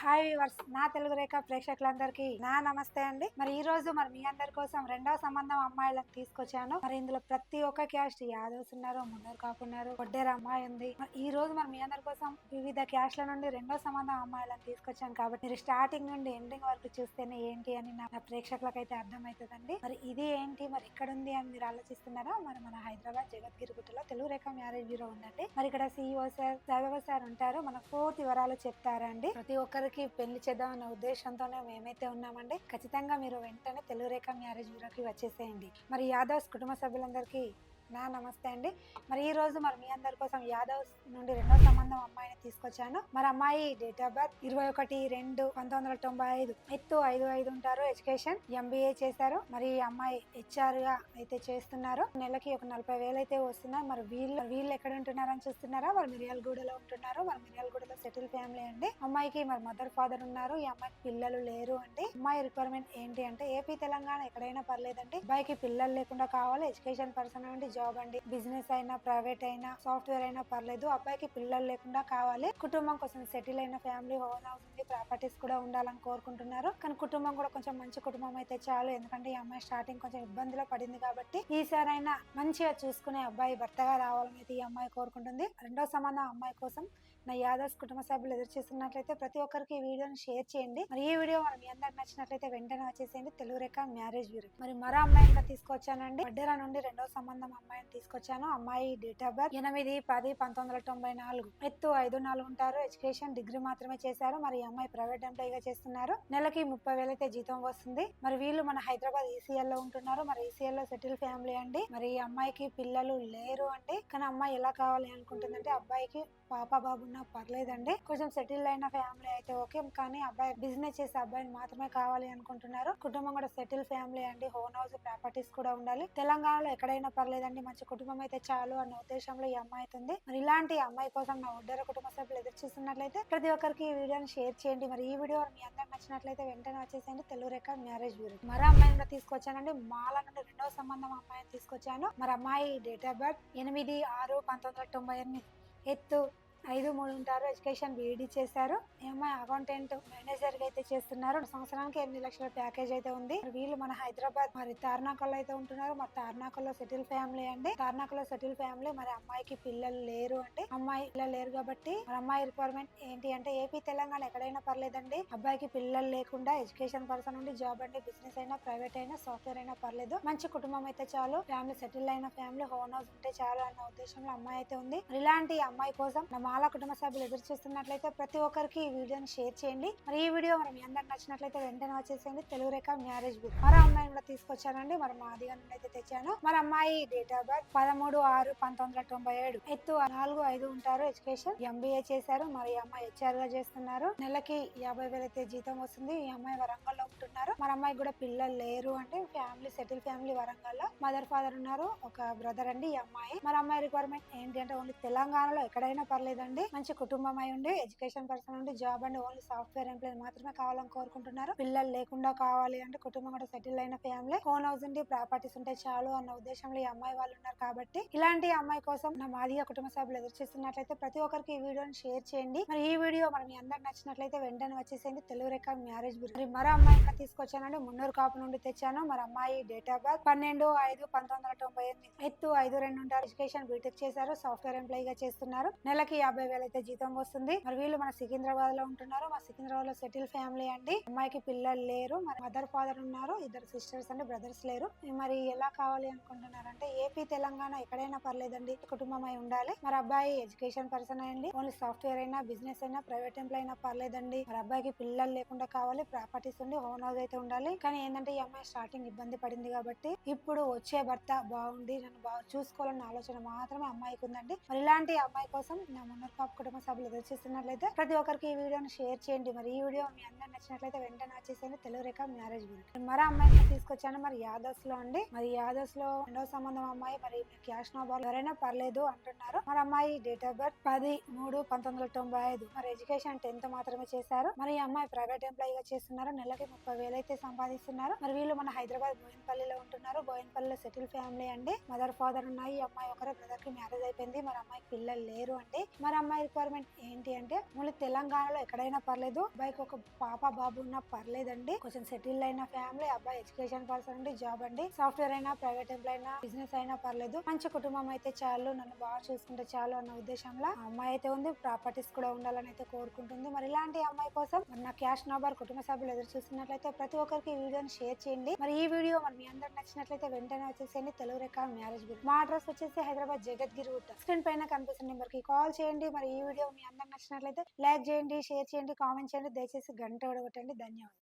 Hi viewers, నా తెలుగు రేఖ ప్రేక్షకులందరికీ నా నమస్తే అండి. మరి ఈ రోజు మీ అందరి కోసం రెండవ సంబంధం అమ్మాయిలను తీసుకొచ్చాను. మరి ఇందులో ప్రతి ఒక్క క్యాస్ట్ యాదవ్స్ ఉన్నారు, మున్నూరు కాపు ఉన్నారు, కొడ్డేర అమ్మాయి ఉంది. ఈ రోజు మీ అందరి కోసం వివిధ క్యాస్ట్ల నుండి రెండో సంబంధం అమ్మాయిలను తీసుకొచ్చాను. కాబట్టి మీరు స్టార్టింగ్ నుండి ఎండింగ్ వరకు చూస్తేనే ఏంటి అని నా ప్రేక్షకులకైతే అర్థమవుతుందండి. మరి ఇది ఏంటి, మరి ఇక్కడ ఉంది అని మీరు ఆలోచిస్తున్నారా? మన హైదరాబాద్ జగద్గిరిగుట్టలో తెలుగు రేఖ మ్యారేజ్ బ్యూరో ఉందండి. మరి ఇక్కడ సిఇఓ సార్, సాయిబాబా సార్ ఉంటారు. మనకు పూర్తి వివరాలు చెప్తారండి. ప్రతి ఒక్కరికి పెళ్లి చేద్దాం అన్న ఉద్దేశంతోనే మేమైతే ఉన్నామండి. ఖచ్చితంగా మీరు వెంటనే తెలుగు రేఖ మ్యారేజ్ బ్యూరోకి వచ్చేసేయండి. మరి యాదవ్స్ కుటుంబ సభ్యులందరికీ నా నమస్తే అండి. మరి ఈ రోజు మీ అందరి కోసం యాదవ్ నుండి రెండో సంబంధం అమ్మాయిని తీసుకొచ్చాను. మరి అమ్మాయి డేట్ ఆఫ్ బర్త్ 21/2/1995, ఎత్తు 5'5" ఉంటారు, ఎడ్యుకేషన్ MBA చేశారు. మరి ఈ అమ్మాయి HR గా అయితే చేస్తున్నారు. నెలకి ఒక 40,000 అయితే వస్తున్నారు. మరి వీళ్ళు ఎక్కడ ఉంటున్నారని చూస్తున్నారా? మరి మిర్యాలగూడలో ఉంటున్నారు. మరి మిర్యాలగూడలో సెటిల్ ఫ్యామిలీ అండి. అమ్మాయికి మదర్ ఫాదర్ ఉన్నారు. ఈ అమ్మాయికి పిల్లలు లేరు అండి. అమ్మాయి రిక్వైర్మెంట్ ఏంటి అంటే ఏపీ తెలంగాణ ఎక్కడైనా పర్లేదండి. అబ్బాయికి పిల్లలు లేకుండా కావాలి. ఎడ్యుకేషన్ పర్సన్ అండి, జాబ్ అండి, బిజినెస్ అయినా ప్రైవేట్ అయినా సాఫ్ట్వేర్ అయినా పర్లేదు. అబ్బాయికి పిల్లలు లేకుండా కావాలి. కుటుంబం కోసం సెటిల్ అయిన ఫ్యామిలీ, ఓన్ హౌస్ ఉంది, ప్రాపర్టీస్ కూడా ఉండాలని కోరుకుంటున్నారు. కానీ కుటుంబం కూడా కొంచెం మంచి కుటుంబం అయితే చాలు. ఎందుకంటే ఈ అమ్మాయి స్టార్టింగ్ కొంచెం ఇబ్బందిలో పడింది కాబట్టి ఈసారైనా మంచిగా చూసుకునే అబ్బాయి భర్తగా రావాలని అయితే ఈ అమ్మాయి కోరుకుంటుంది. రెండో సంబంధం అమ్మాయి కోసం నా యాదవ్స్ కుటుంబ సభ్యులు ఎదురు చూస్తున్నట్లయితే ప్రతి ఒక్కరికి ఈ వీడియోని షేర్ చేయండి. మరి ఈ వీడియో మీ అందరికి నచ్చినట్లయితే వెంటనే వచ్చేసేయండి తెలుగు రేఖ మ్యారేజ్ బ్యూరో. మరి మరో అమ్మాయిని కూడా తీసుకొచ్చానండి. వడ్డేరా నుండి రెండో సంబంధం అమ్మాయిని తీసుకొచ్చాను. అమ్మాయి డేట్ ఆఫ్ బర్త్ 8/10/1994, ఎత్తు 5'4" ఉంటారు, ఎడ్యుకేషన్ డిగ్రీ మాత్రమే చేశారు. మరి ఈ అమ్మాయి ప్రైవేట్ ఎంప్లాయీగా చేస్తున్నారు. నెలకి 30,000 అయితే జీతం వస్తుంది. మరి వీళ్ళు మన హైదరాబాద్ ECL లో ఉంటున్నారు. మరి ECL లో సెటిల్ ఫ్యామిలీ అండి. మరి ఈ అమ్మాయికి పిల్లలు లేరు అండి. కానీ అమ్మాయి ఎలా కావాలి అనుకుంటుందంటే అబ్బాయికి పాప బాబు ఉన్నా పర్లేదండి. కొంచెం సెటిల్ అయిన ఫ్యామిలీ అయితే ఓకే. కానీ అబ్బాయి బిజినెస్ చేసే అబ్బాయిని మాత్రమే కావాలి అనుకుంటున్నారు. కుటుంబం కూడా సెటిల్ ఫ్యామిలీ అండి. ఓన్ హౌస్, ప్రాపర్టీస్ కూడా ఉండాలి. తెలంగాణలో ఎక్కడైనా పర్లేదండి, మంచి కుటుంబం అయితే చాలు అన్న ఉద్దేశంలో ఈ అమ్మాయి ఉంది. మరి ఇలాంటి అమ్మాయి కోసం నా ఒడ్డేర కుటుంబ సభ్యులు ఎదురు చూస్తున్నట్లయితే ప్రతి ఒక్కరికి ఈ వీడియోని షేర్ చేయండి. మరి ఈ వీడియో మీ అందరికి నచ్చినట్లయితే వెంటనే వచ్చేసేయండి తెలుగు రేఖ మ్యారేజ్ బ్యూరో. మరో అమ్మాయిని కూడా తీసుకొచ్చానండి. మాల నుండి రెండవ సంబంధం అమ్మాయిని తీసుకొచ్చాను. మరి అమ్మాయి డేట్ ఆఫ్ బర్త్ 8/6/1998, ఎత్తు 5'3" ఉంటారు, ఎడ్యుకేషన్ BEd చేశారు. ఈ అమ్మాయి అకౌంటెంట్ మేనేజర్ గా అయితే చేస్తున్నారు. సంవత్సరానికి 8 లక్షల ప్యాకేజ్ అయితే ఉంది. వీళ్ళు మన హైదరాబాద్ మరి తార్నాకల్లో అయితే ఉంటున్నారు. మరి తార్నాకల్లో సెటిల్ ఫ్యామిలీ అండి. తార్నాకల్లో సెటిల్ ఫ్యామిలీ. మరి అమ్మాయికి పిల్లలు లేరు అంటే అమ్మాయి పిల్లలు లేరు కాబట్టి మరి అమ్మాయి రిక్వైర్మెంట్ ఏంటి అంటే ఏపీ తెలంగాణ ఎక్కడైనా పర్లేదండి. అబ్బాయికి పిల్లలు లేకుండా ఎడ్యుకేషన్ పర్సన్ ఉండి, జాబ్ అండి, బిజినెస్ అయినా ప్రైవేట్ అయినా సాఫ్ట్వేర్ అయినా పర్లేదు. మంచి కుటుంబం అయితే చాలు. ఫ్యామిలీ సెటిల్ అయిన ఫ్యామిలీ, ఓన్ హౌస్ ఉంటే చాలు అన్న ఉద్దేశంలో అమ్మాయి అయితే ఉంది. ఇలాంటి అమ్మాయి కోసం మాల కుటుంబ సభ్యులు ఎదురు చూస్తున్నట్లయితే ప్రతి ఒక్కరికి ఈ వీడియోని షేర్ చేయండి. మరి ఈ వీడియో మీ అందరికి నచ్చినట్లయితే వెంటనే వచ్చేసేయండి తెలుగు రేఖ మ్యారేజ్ బ్యూరో. మరో అమ్మాయిని కూడా తీసుకొచ్చానండి. మరి మాదిగా నుండి అయితే తెచ్చాను. మరి అమ్మాయి డేట్ ఆఫ్ బర్త్ 13/6/1997, ఎత్తు 4'5" ఉంటారు, ఎడ్యుకేషన్ MBA చేశారు. మరి ఈ అమ్మాయి HR గా చేస్తున్నారు. నెలకి 50,000 అయితే జీతం వస్తుంది. ఈ అమ్మాయి వరంగల్లో ఉంటున్నారు. మరి అమ్మాయి కూడా పిల్లలు లేరు అంటే ఫ్యామిలీ సెటిల్ ఫ్యామిలీ. వరంగల్లో మదర్ ఫాదర్ ఉన్నారు, ఒక బ్రదర్ అండి. ఈ అమ్మాయి మరి అమ్మాయి రిక్వైర్మెంట్ ఏంటి అంటే ఓన్లీ తెలంగాణలో ఎక్కడైనా పర్లేదండి. మంచి కుటుంబం అయి ఉండి, ఎడ్యుకేషన్ పర్సన్ ఉండి, జాబ్ అండి, ఓన్లీ సాఫ్ట్వేర్ ఎంప్లాయీ మాత్రమే కావాలని కోరుకుంటున్నారు. పిల్లలు లేకుండా కావాలి అంటే కుటుంబం కూడా సెటిల్ అయిన ఫ్యామిలీ, ఓన్ హౌస్ ఉండి, ప్రాపర్టీస్ ఉంటే చాలు అన్న ఉద్దేశంలో ఈ అమ్మాయి వాళ్ళు ఉన్నారు. కాబట్టి ఇలాంటి అమ్మాయి కోసం నా మాదిగా కుటుంబ సభ్యులు ఎదురు చూస్తున్నట్లయితే ప్రతి ఒక్కరికి ఈ వీడియోని షేర్ చేయండి. మరి ఈ వీడియో మీ అందరికి నచ్చినట్లయితే వెంటనే వచ్చేసేయండి తెలుగు రేఖ మ్యారేజ్ బ్యూరో. మరి మరో అమ్మాయి తీసుకొచ్చానండి. మున్నూరు కాపు నుండి తెచ్చాను. మరి అమ్మాయి డేట్ ఆఫ్ బర్త్ 12/5/1998, ఎత్తు 5'2" ఉంటారు, ఎడ్యుకేషన్ BTech చేశారు, సాఫ్ట్వేర్ ఎంప్లాయీగా చేస్తున్నారు. నెలకి 50,000 అయితే జీతం వస్తుంది. మరి వీళ్ళు మన సికింద్రాబాద్ లో ఉంటున్నారు. మా సికింద్రాబాద్ లో సెటిల్ ఫ్యామిలీ అండి. అమ్మాయికి పిల్లలు లేరు. మరి మదర్ ఫాదర్ ఉన్నారు, ఇద్దరు సిస్టర్స్ అండి, బ్రదర్స్ లేరు. మరి ఎలా కావాలి అనుకుంటున్నారంటే ఏపీ తెలంగాణ ఎక్కడైనా పర్లేదండి, కుటుంబం అయి ఉండాలి. మరి అబ్బాయి ఎడ్యుకేషన్ పర్సన్ అయ్యండి, ఓన్లీ సాఫ్ట్వేర్ అయినా, బిజినెస్ అయినా, ప్రైవేట్ ఎంప్లాయ్ అయినా పర్లేదండి. మరి అబ్బాయికి పిల్లలు లేకుండా కావాలి, ప్రాపర్టీస్ ఉండి, ఓన్ హౌస్ అయితే ఉండాలి. కానీ ఏంటంటే ఈ అమ్మాయి స్టార్టింగ్ ఇబ్బంది పడింది కాబట్టి ఇప్పుడు వచ్చే భర్త బాగుండి నన్ను బాగా చూసుకోవాలన్న ఆలోచన మాత్రమే అమ్మాయికి ఉందండి. మరి ఇలాంటి అమ్మాయి కోసం నా మున్నూరు కాపు కుటుంబ సభ్యులు ఎదురు చూస్తున్నట్లయితే ప్రతి ఒక్కరికి ఈ వీడియోని షేర్ చేయండి. మరి ఈ వీడియో మీ అందరికి నచ్చినట్లయితే వెంటనే వచ్చేసేయండి తెలుగు రేఖ మ్యారేజ్ బ్యూరో. మరో అమ్మాయిని తీసుకొచ్చాను. మరి యాదవ్స్ లో అండి. మరి యాదవ్స్ లో రెండవ సంబంధం అమ్మాయి. మరి క్యాష్ నో బాల్ ఎవరైనా పర్లేదు అంటున్నారు. మరి అమ్మాయి డేట్ ఆఫ్ బర్త్ 10/3/1995, మరి ఎడ్యుకేషన్ 10th మాత్రమే చేశారు. మరి ఈ అమ్మాయి ప్రైవేట్ ఎంప్లాయీగా చేస్తున్నారు. నెలకి 30,000 అయితే సంపాదిస్తున్నారు. మరి వీళ్ళు మన హైదరాబాద్ బోయినపల్లిలో ఉంటున్నారు. బోయినపల్లిలో సెటిల్ ఫ్యామిలీ అండి. మదర్ ఫాదర్ ఉన్నాయి. ఈ అమ్మాయి ఒకరే, బ్రదర్ కి మ్యారేజ్ అయిపోయింది. మరి అమ్మాయికి పిల్లలు లేరు అండి. మరి అమ్మాయి అమ్మాయి రిక్వైర్మెంట్ ఏంటి అంటే ఓన్లీ తెలంగాణలో ఎక్కడైనా పర్లేదు, అబ్బాయికి ఒక పాప బాబు ఉన్నా పర్లేదండి, కొంచెం సెటిల్ అయిన ఫ్యామిలీ, అబ్బాయి ఎడ్యుకేషన్ పర్సన్ అండి, జాబ్ అండి, సాఫ్ట్వేర్ అయినా ప్రైవేట్ ఎంప్లాయ్ అయినా బిజినెస్ అయినా పర్లేదు, మంచి కుటుంబం అయితే చాలు, నన్ను బాగా చూసుకుంటే చాలు అన్న ఉద్దేశంలో ఆ అమ్మాయి అయితే ఉంది. ప్రాపర్టీస్ కూడా ఉండాలని అయితే కోరుకుంటుంది. మరి ఇలాంటి అమ్మాయి కోసం మరి నా క్యాష్ నబర్ కుటుంబ సభ్యులు ఎదురు చూస్తున్నట్లయితే ప్రతి ఒక్కరికి ఈ వీడియోని షేర్ చేయండి. మరి ఈ వీడియో మరి మీ అందరికి నచ్చినట్లయితే వెంటనే వచ్చేసేయండి. తెలుగు రేఖ మ్యారేజ్ బ్యూరో. మా అడ్రస్ వచ్చేసి హైదరాబాద్ జగద్గిరి గుట్ట. స్క్రీన్ పైన కనిపిస్తున్న నెంబర్ కి కాల్ చేయండి. మరి ఈ వీడియో మీ అందరికి నచ్చినట్లయితే లైక్ చేయండి, షేర్ చేయండి, కామెంట్ చేయండి. దయచేసి గంట కొట్టండి. ధన్యవాదాలు.